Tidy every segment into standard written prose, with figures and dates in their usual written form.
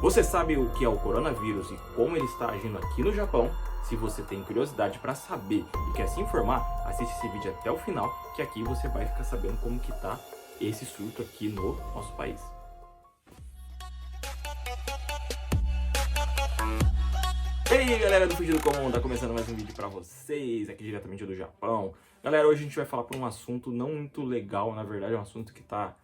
Você sabe o que é o coronavírus e como ele está agindo aqui no Japão? Se você tem curiosidade para saber e quer se informar, assiste esse vídeo até o final, que aqui você vai ficar sabendo como que tá esse surto aqui no nosso país. E aí galera do Fugido Comum, tá começando mais um vídeo pra vocês, aqui diretamente do Japão. Galera, hoje a gente vai falar por um assunto não muito legal, na verdade é um assunto que tá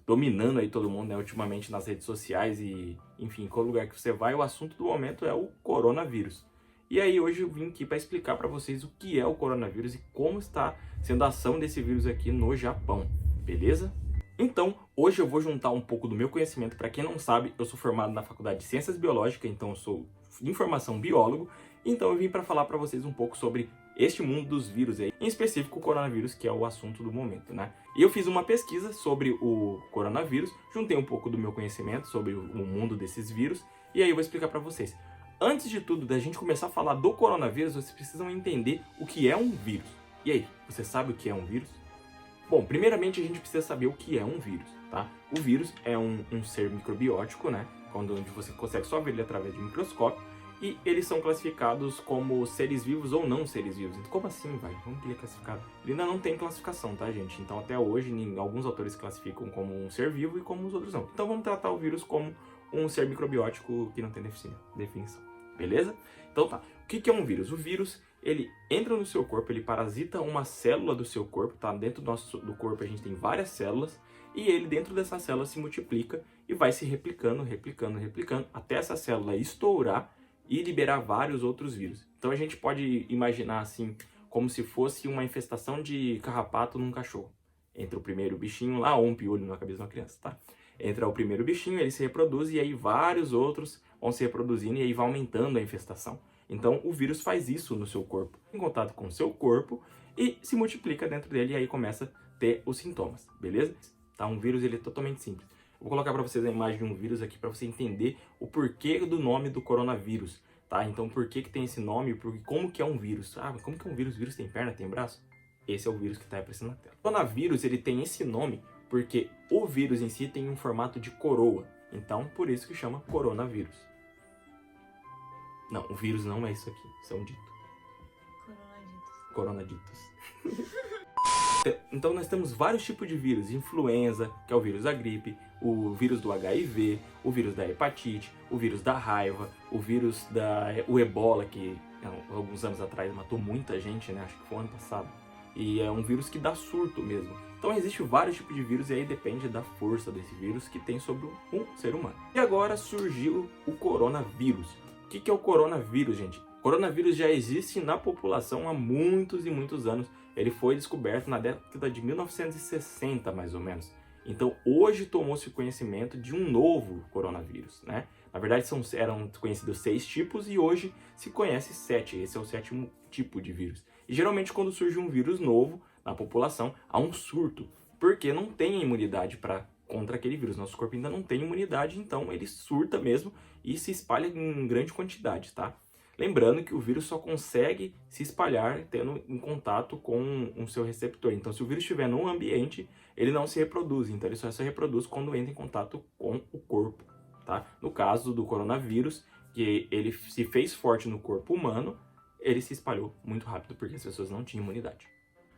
dominando aí todo mundo, né, ultimamente nas redes sociais e, enfim, em qualquer lugar que você vai, o assunto do momento é o coronavírus. E aí hoje eu vim aqui para explicar para vocês o que é o coronavírus e como está sendo a ação desse vírus aqui no Japão, beleza? Então, hoje eu vou juntar um pouco do meu conhecimento. Para quem não sabe, eu sou formado na Faculdade de Ciências Biológicas, então eu sou de formação biólogo, então eu vim para falar para vocês um pouco sobre este mundo dos vírus aí, em específico o coronavírus, que é o assunto do momento, né? E eu fiz uma pesquisa sobre o coronavírus, juntei um pouco do meu conhecimento sobre o mundo desses vírus, e aí eu vou explicar para vocês. Antes de tudo, da gente começar a falar do coronavírus, vocês precisam entender o que é um vírus. E aí, você sabe o que é um vírus? Bom, primeiramente a gente precisa saber o que é um vírus, tá? O vírus é um ser microbiótico, né? Onde você consegue só ver ele através de um microscópio, e eles são classificados como seres vivos ou não seres vivos. Então, como assim, vai? Como que ele é classificado? Ele ainda não tem classificação, tá, gente? Então, até hoje, alguns autores classificam como um ser vivo e como os outros não. Então, vamos tratar o vírus como um ser microbiótico que não tem definição, beleza? Então, tá. O que é um vírus? O vírus, ele entra no seu corpo, ele parasita uma célula do seu corpo, tá? Dentro do corpo a gente tem várias células, e ele dentro dessa célula se multiplica e vai se replicando, até essa célula estourar e liberar vários outros vírus. Então a gente pode imaginar assim, como se fosse uma infestação de carrapato num cachorro. Entra o primeiro bichinho lá, ou um piolho na cabeça de uma criança, tá? Entra o primeiro bichinho, ele se reproduz e aí vários outros vão se reproduzindo e aí vai aumentando a infestação. Então o vírus faz isso no seu corpo, em contato com o seu corpo, e se multiplica dentro dele e aí começa a ter os sintomas, beleza? Tá? Um vírus ele é totalmente simples. Vou colocar para vocês a imagem de um vírus aqui para você entender o porquê do nome do coronavírus, tá? Então, por que tem esse nome? Porque como que é um vírus? Ah, mas como que é um vírus? O vírus tem perna, tem braço? Esse é o vírus que está aparecendo na tela. O coronavírus, ele tem esse nome porque o vírus em si tem um formato de coroa. Então, por isso que chama coronavírus. Não, o vírus não é isso aqui. Isso é um dito. Coronaditos. Então nós temos vários tipos de vírus, influenza, que é o vírus da gripe, o vírus do HIV, o vírus da hepatite, o vírus da raiva, o vírus o ebola, que alguns anos atrás matou muita gente, né? Acho que foi ano passado. E é um vírus que dá surto mesmo. Então existem vários tipos de vírus e aí depende da força desse vírus que tem sobre um ser humano. E agora surgiu o coronavírus. O que é o coronavírus, gente? O coronavírus já existe na população há muitos e muitos anos. Ele foi descoberto na década de 1960, mais ou menos. Então, hoje tomou-se conhecimento de um novo coronavírus, né? Na verdade, eram conhecidos 6 tipos e hoje se conhece 7. Esse é o 7º tipo de vírus. E geralmente, quando surge um vírus novo na população, há um surto, porque não tem imunidade contra aquele vírus. Nosso corpo ainda não tem imunidade, então ele surta mesmo e se espalha em grande quantidade, tá? Lembrando que o vírus só consegue se espalhar tendo em contato com o seu receptor. Então, se o vírus estiver num ambiente, ele não se reproduz. Então, ele só se reproduz quando entra em contato com o corpo, tá? No caso do coronavírus, que ele se fez forte no corpo humano, ele se espalhou muito rápido porque as pessoas não tinham imunidade.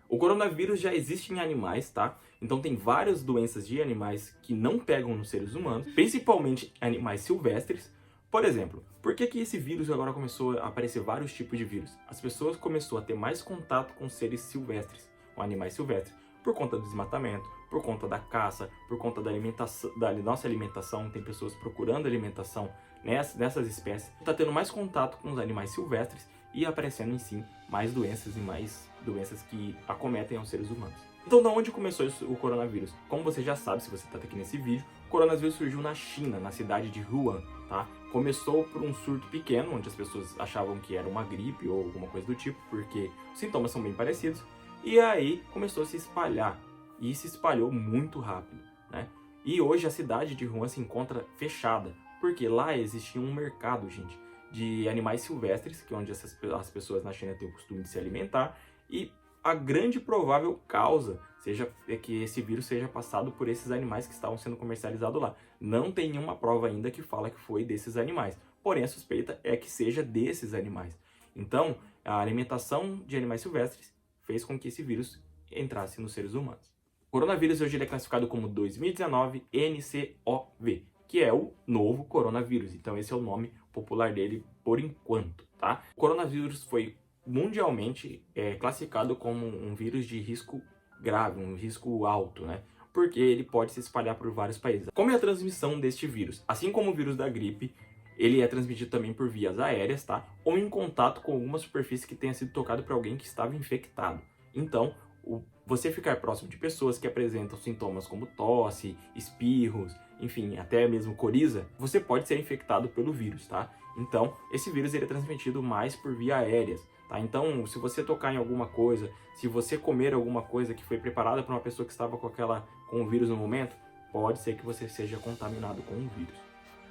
O coronavírus já existe em animais, tá? Então tem várias doenças de animais que não pegam nos seres humanos, principalmente animais silvestres. Por exemplo, por que esse vírus agora começou a aparecer vários tipos de vírus? As pessoas começaram a ter mais contato com seres silvestres, com animais silvestres, por conta do desmatamento, por conta da caça, por conta da alimentação, da nossa alimentação. Tem pessoas procurando alimentação nessas espécies. Está tendo mais contato com os animais silvestres e aparecendo em si mais doenças e mais doenças que acometem aos seres humanos. Então, da onde começou o coronavírus? Como você já sabe, se você está aqui nesse vídeo, o coronavírus surgiu na China, na cidade de Wuhan, tá? Começou por um surto pequeno, onde as pessoas achavam que era uma gripe ou alguma coisa do tipo, porque os sintomas são bem parecidos, e aí começou a se espalhar, e se espalhou muito rápido, né? E hoje a cidade de Wuhan se encontra fechada, porque lá existia um mercado, gente, de animais silvestres, que é onde as pessoas na China têm o costume de se alimentar, e a grande provável causa é que esse vírus seja passado por esses animais que estavam sendo comercializados lá. Não tem nenhuma prova ainda que fala que foi desses animais. Porém, a suspeita é que seja desses animais. Então, a alimentação de animais silvestres fez com que esse vírus entrasse nos seres humanos. O coronavírus hoje ele é classificado como 2019 nCoV, que é o novo coronavírus. Então, esse é o nome popular dele por enquanto, tá? O coronavírus foi mundialmente classificado como um vírus de risco grave, um risco alto, né? Porque ele pode se espalhar por vários países. Como é a transmissão deste vírus? Assim como o vírus da gripe, ele é transmitido também por vias aéreas, tá? Ou em contato com alguma superfície que tenha sido tocada por alguém que estava infectado. Então, você ficar próximo de pessoas que apresentam sintomas como tosse, espirros, enfim, até mesmo coriza, você pode ser infectado pelo vírus, tá? Então, esse vírus ele é transmitido mais por via aéreas, tá? Então, se você tocar em alguma coisa, se você comer alguma coisa que foi preparada por uma pessoa que estava com o vírus no momento, pode ser que você seja contaminado com o vírus.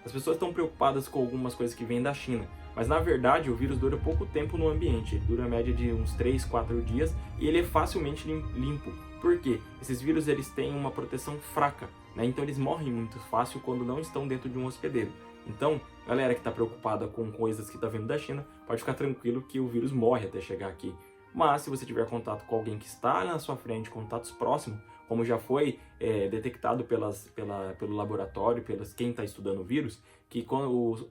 As pessoas estão preocupadas com algumas coisas que vêm da China, mas na verdade o vírus dura pouco tempo no ambiente, ele dura a média de uns 3, 4 dias e ele é facilmente limpo. Por quê? Esses vírus eles têm uma proteção fraca, né? Então eles morrem muito fácil quando não estão dentro de um hospedeiro. Então, galera que está preocupada com coisas que está vindo da China, pode ficar tranquilo que o vírus morre até chegar aqui. Mas se você tiver contato com alguém que está na sua frente, contatos próximos, como já foi detectado pelo laboratório, quem está estudando o vírus, que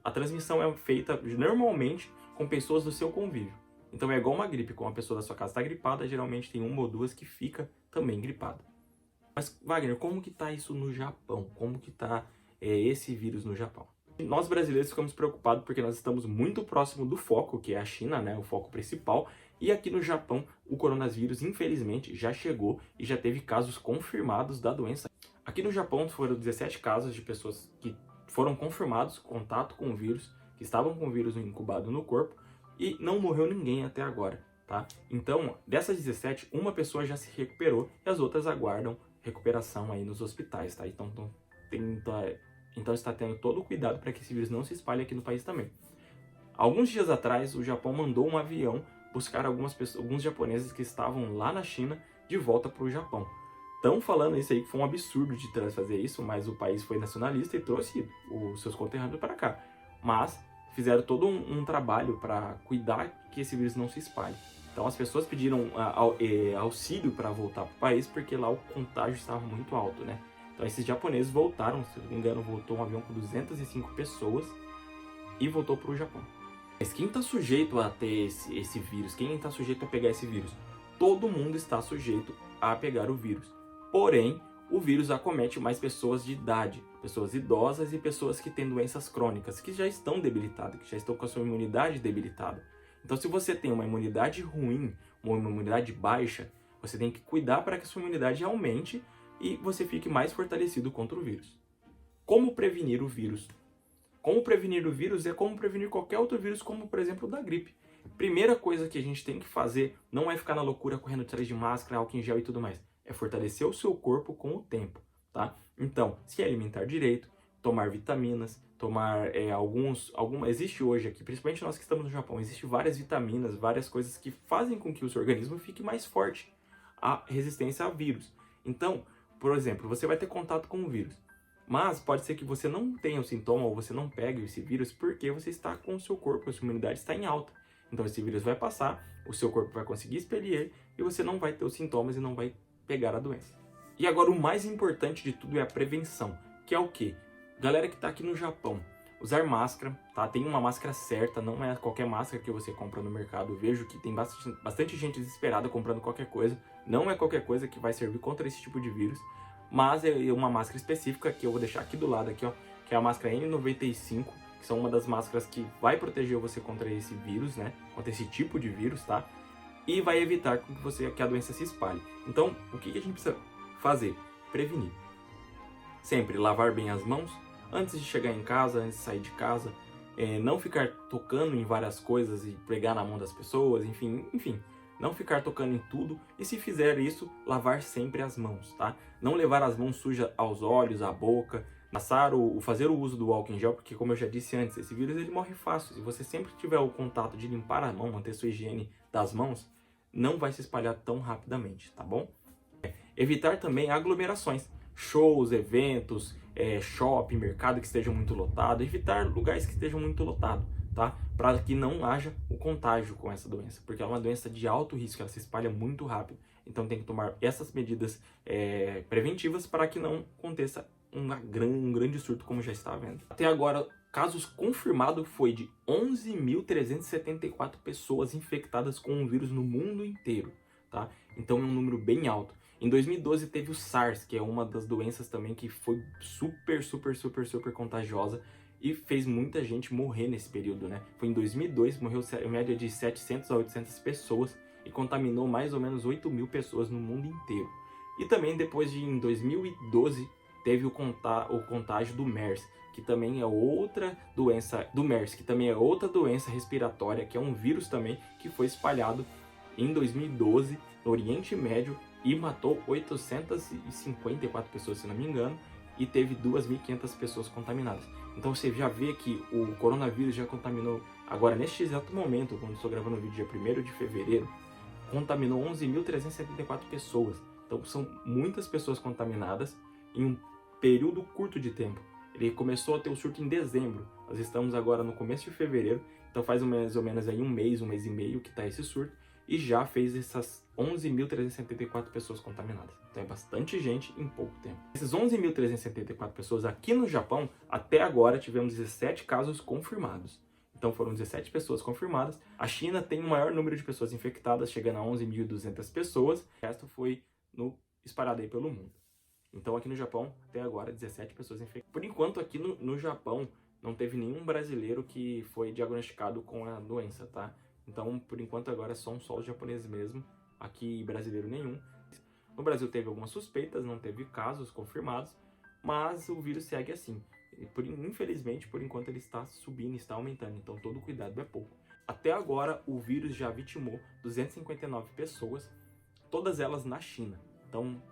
a transmissão é feita normalmente com pessoas do seu convívio. Então é igual uma gripe, quando uma pessoa da sua casa está gripada, geralmente tem uma ou duas que fica também gripada. Mas, Wagner, como que está isso no Japão? Como que está esse vírus no Japão? Nós brasileiros ficamos preocupados porque nós estamos muito próximo do foco, que é a China, né, o foco principal, e aqui no Japão o coronavírus, infelizmente, já chegou e já teve casos confirmados da doença. Aqui no Japão foram 17 casos de pessoas que foram confirmados contato com o vírus, que estavam com o vírus incubado no corpo, e não morreu ninguém até agora, tá? Então, dessas 17, uma pessoa já se recuperou e as outras aguardam recuperação aí nos hospitais, tá? Então está tendo todo o cuidado para que esse vírus não se espalhe aqui no país também. Alguns dias atrás, o Japão mandou um avião buscar alguns japoneses que estavam lá na China de volta para o Japão. Estão falando isso aí que foi um absurdo de fazer isso, mas o país foi nacionalista e trouxe os seus conterrâneos para cá. Mas fizeram todo um trabalho para cuidar que esse vírus não se espalhe. Então as pessoas pediram auxílio para voltar para o país porque lá o contágio estava muito alto, né? Então esses japoneses voltaram, se não me engano, voltou um avião com 205 pessoas e voltou para o Japão. Mas quem está sujeito a ter esse vírus? Quem está sujeito a pegar esse vírus? Todo mundo está sujeito a pegar o vírus. Porém, o vírus acomete mais pessoas de idade, pessoas idosas e pessoas que têm doenças crônicas, que já estão debilitadas, que já estão com a sua imunidade debilitada. Então, se você tem uma imunidade ruim, uma imunidade baixa, você tem que cuidar para que a sua imunidade aumente e você fique mais fortalecido contra o vírus. Como prevenir o vírus? Como prevenir o vírus é como prevenir qualquer outro vírus, como por exemplo o da gripe. Primeira coisa que a gente tem que fazer não é ficar na loucura correndo atrás de máscara, álcool em gel e tudo mais. É fortalecer o seu corpo com o tempo, tá? Então, se alimentar direito, tomar vitaminas, tomar existe hoje aqui, principalmente nós que estamos no Japão, existem várias vitaminas, várias coisas que fazem com que o seu organismo fique mais forte à resistência a vírus. Então, por exemplo, você vai ter contato com o vírus, mas pode ser que você não tenha o sintoma ou você não pegue esse vírus porque você está com o seu corpo, a sua imunidade está em alta. Então esse vírus vai passar, o seu corpo vai conseguir expelir e você não vai ter os sintomas e não vai pegar a doença. E agora o mais importante de tudo é a prevenção, que é o quê? Galera que está aqui no Japão, usar máscara, tá? Tem uma máscara certa, não é qualquer máscara que você compra no mercado. Eu vejo que tem bastante gente desesperada comprando qualquer coisa. Não é qualquer coisa que vai servir contra esse tipo de vírus, mas é uma máscara específica que eu vou deixar aqui do lado, aqui, ó, que é a máscara N95, que são uma das máscaras que vai proteger você contra esse vírus, né? Contra esse tipo de vírus, tá? E vai evitar que a doença se espalhe. Então, o que a gente precisa fazer? Prevenir. Sempre lavar bem as mãos antes de chegar em casa, antes de sair de casa. Não ficar tocando em várias coisas e pegar na mão das pessoas, enfim. Não ficar tocando em tudo e, se fizer isso, lavar sempre as mãos, tá? Não levar as mãos sujas aos olhos, à boca, fazer o uso do álcool em gel, porque, como eu já disse antes, esse vírus ele morre fácil. Se você sempre tiver o contato de limpar a mão, manter sua higiene das mãos, não vai se espalhar tão rapidamente, tá bom? Evitar também aglomerações, shows, eventos, shopping, mercado que estejam muito lotado, evitar lugares que estejam muito lotados, tá? Para que não haja o contágio com essa doença, porque é uma doença de alto risco, ela se espalha muito rápido. Então tem que tomar essas medidas preventivas para que não aconteça um grande surto como já está havendo. Até agora, casos confirmados foi de 11.374 pessoas infectadas com o vírus no mundo inteiro, tá? Então é um número bem alto. Em 2012 teve o SARS, que é uma das doenças também que foi super contagiosa e fez muita gente morrer nesse período, né? Foi em 2002, morreu em média de 700 a 800 pessoas e contaminou mais ou menos 8.000 pessoas no mundo inteiro. E também depois em 2012 teve o contágio do MERS, que também é outra doença do MERS, que também é outra doença respiratória, que é um vírus também que foi espalhado em 2012 no Oriente Médio e matou 854 pessoas, se não me engano, e teve 2.500 pessoas contaminadas. Então você já vê que o coronavírus já contaminou, agora neste exato momento, quando estou gravando o vídeo dia 1º de fevereiro, contaminou 11.374 pessoas. Então são muitas pessoas contaminadas em um período curto de tempo. Ele começou a ter o surto em dezembro, nós estamos agora no começo de fevereiro, então faz mais ou menos aí um mês e meio que está esse surto, e já fez essas 11.374 pessoas contaminadas. Então é bastante gente em pouco tempo. Essas 11.374 pessoas aqui no Japão, até agora tivemos 17 casos confirmados. Então foram 17 pessoas confirmadas. A China tem o maior número de pessoas infectadas, chegando a 11.200 pessoas. O resto foi espalhado aí pelo mundo. Então aqui no Japão, até agora, 17 pessoas infectadas. Por enquanto aqui no Japão, não teve nenhum brasileiro que foi diagnosticado com a doença, tá? Então, por enquanto, agora são só os japoneses mesmo, aqui brasileiro nenhum. No Brasil teve algumas suspeitas, não teve casos confirmados, mas o vírus segue assim. Infelizmente, por enquanto ele está subindo, está aumentando, então todo cuidado é pouco. Até agora, o vírus já vitimou 259 pessoas, todas elas na China. Então,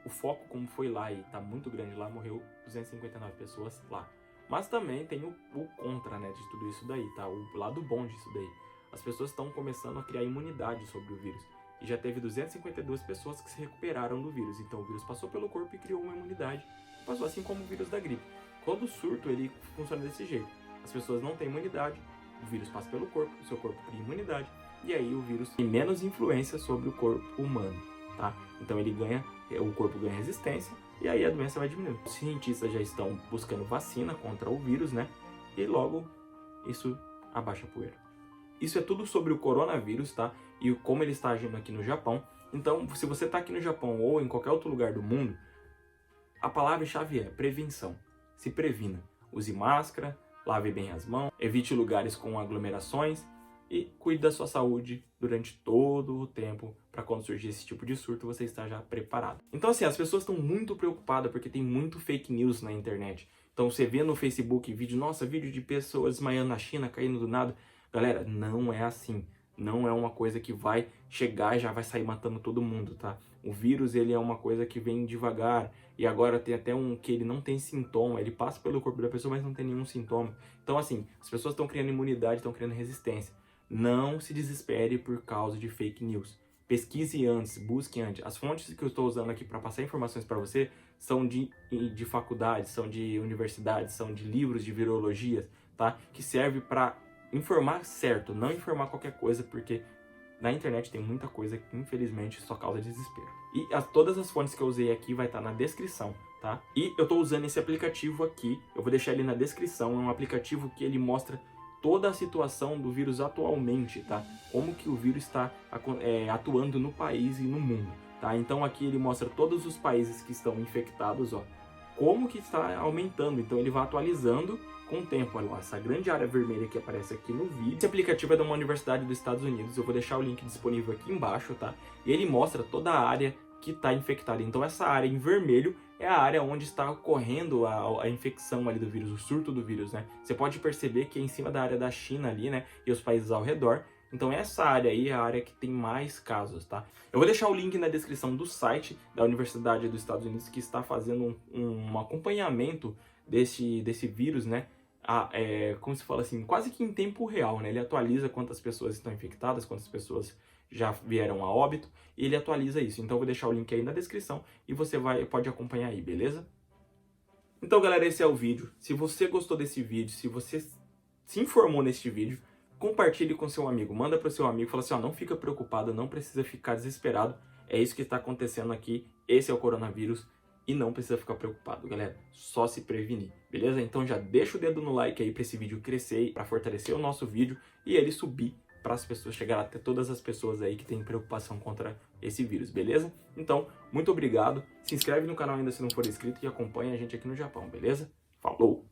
o foco como foi lá e está muito grande lá, morreu 259 pessoas lá. Mas também tem o contra, né, de tudo isso daí, tá? O lado bom disso daí. As pessoas estão começando a criar imunidade sobre o vírus. E já teve 252 pessoas que se recuperaram do vírus. Então o vírus passou pelo corpo e criou uma imunidade. Passou assim como o vírus da gripe. Todo surto ele funciona desse jeito. As pessoas não têm imunidade, o vírus passa pelo corpo, o seu corpo cria imunidade. E aí o vírus tem menos influência sobre o corpo humano, tá? Então o corpo ganha resistência e aí a doença vai diminuindo. Os cientistas já estão buscando vacina contra o vírus, né? E logo isso abaixa a poeira. Isso é tudo sobre o coronavírus, tá? E como ele está agindo aqui no Japão. Então, se você está aqui no Japão ou em qualquer outro lugar do mundo, a palavra-chave é prevenção. Se previna. Use máscara, lave bem as mãos, evite lugares com aglomerações e cuide da sua saúde durante todo o tempo para quando surgir esse tipo de surto você estar já preparado. Então, assim, as pessoas estão muito preocupadas porque tem muito fake news na internet. Então, você vê no Facebook vídeo de pessoas desmaiando na China, caindo do nada. Galera, não é assim. Não é uma coisa que vai chegar e já vai sair matando todo mundo, tá? O vírus, ele é uma coisa que vem devagar. E agora tem até que ele não tem sintoma. Ele passa pelo corpo da pessoa, mas não tem nenhum sintoma. Então, assim, as pessoas estão criando imunidade, estão criando resistência. Não se desespere por causa de fake news. Pesquise antes, busque antes. As fontes que eu estou usando aqui para passar informações para você são de faculdades, são de universidades, são de livros de virologia, tá? Que serve para informar certo, não informar qualquer coisa, porque na internet tem muita coisa que infelizmente só causa desespero. E todas as fontes que eu usei aqui vai estar na descrição, tá? E eu estou usando esse aplicativo aqui, eu vou deixar ele na descrição, é um aplicativo que ele mostra toda a situação do vírus atualmente, tá? Como que o vírus está atuando no país e no mundo, tá? Então aqui ele mostra todos os países que estão infectados, ó, como que está aumentando, então ele vai atualizando com o tempo. Olha lá, essa grande área vermelha que aparece aqui no vídeo. Esse aplicativo é de uma universidade dos Estados Unidos, eu vou deixar o link disponível aqui embaixo, tá? E ele mostra toda a área que está infectada. Então essa área em vermelho é a área onde está ocorrendo a infecção ali do vírus, o surto do vírus, né? Você pode perceber que é em cima da área da China ali, né? E os países ao redor. Então essa área aí é a área que tem mais casos, tá? Eu vou deixar o link na descrição do site da Universidade dos Estados Unidos que está fazendo um acompanhamento desse vírus, né? Como se fala assim, quase que em tempo real, né? Ele atualiza quantas pessoas estão infectadas, quantas pessoas já vieram a óbito, e ele atualiza isso. Então eu vou deixar o link aí na descrição e você pode acompanhar aí, beleza? Então, galera, esse é o vídeo. Se você gostou desse vídeo, se você se informou neste vídeo, compartilhe com seu amigo. Manda para o seu amigo, fala assim, ó, não fica preocupado, não precisa ficar desesperado. É isso que está acontecendo aqui, esse é o coronavírus e não precisa ficar preocupado, galera. Só se prevenir, beleza? Então já deixa o dedo no like aí para esse vídeo crescer, para fortalecer o nosso vídeo e ele subir para as pessoas, chegar até todas as pessoas aí que têm preocupação contra esse vírus, beleza? Então, muito obrigado. Se inscreve no canal ainda se não for inscrito e acompanha a gente aqui no Japão, beleza? Falou!